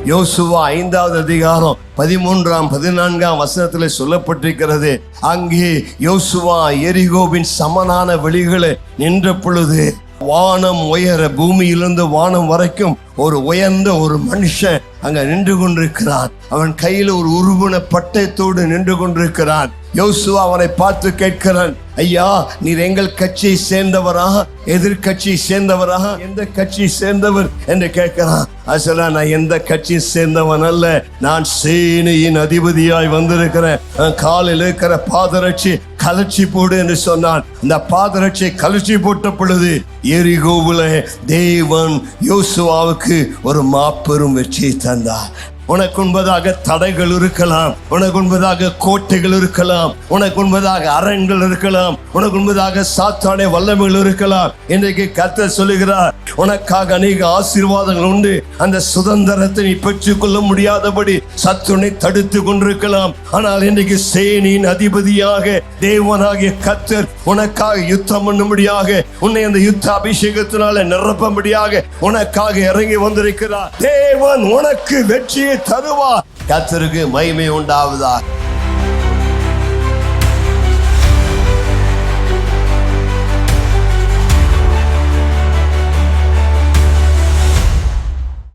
யோசுவா 5வது அதிகாரம் 13ஆம் 14ஆம் வசனத்தில் சொல்லப்பட்டிருக்கிறது. அங்கே யோசுவா எரிகோவின் சமனான வெளிகளை நின்ற பொழுது வானம் உயர, பூமியிலிருந்து வானம் வரைக்கும் ஒரு உயர்ந்த ஒரு மனுஷன் அங்க நின்று கொண்டிருக்கிறான். அவன் கையில் ஒரு உருவன பட்டயத்தோடு நின்று கொண்டிருக்கிறான். யோசுவா அவனை பார்த்து கேட்கிறான், ஐயா, நீர் எங்கள் கட்சியை சேர்ந்தவரா, எதிர்கட்சியை சேர்ந்தவரா, எந்த கட்சியை சேர்ந்தவர் என்று கேட்கிறான். அசலா, நான் எந்த கட்சியை சேர்ந்தவன் அல்ல, நான் சேனையின் அதிபதியாய் வந்திருக்கிறேன். காலில் இருக்கிற பாதரட்சி கலர்ச்சி போடு என்று சொன்னான். இந்த பாதரட்சியை கலர்ச்சி போட்ட பொழுது எரிகோவுல தேவன் யோசுவாவுக்கு ஒரு மாபெரும் வெற்றியை தந்தார். உனக்கு முன்பதாக தடைகள் இருக்கலாம், உனக்கு முன்பதாக கோட்டைகள் இருக்கலாம், உனக்கு முன்பதாக அரண்கள் இருக்கலாம், உனக்கு முன்பதாக சாத்தானே வல்லமைகள் இருக்கலாம். இன்றைக்கு கர்த்தர் சொல்லுகிறார், உனக்காக அநேக ஆசீர்வாதங்கள் உண்டு. அந்த சுதந்திரத்தை நீ பெற்றுக்கொள்ள முடியாதபடி சத்துனை தடுத்து கொண்டிருக்கலாம். ஆனால் இன்றைக்கு சேனையின் அதிபதியாக தேவனாகிய கர்த்தர் உனக்காக யுத்தம் பண்ணும்படியாக, உன்னை அந்த யுத்த அபிஷேகத்தினால நிரப்பும்படியாக உனக்காக இறங்கி வந்திருக்கிறார். தேவன் உனக்கு வெற்றியை தருவார். கர்த்தருக்கு மகிமை உண்டாவதாக.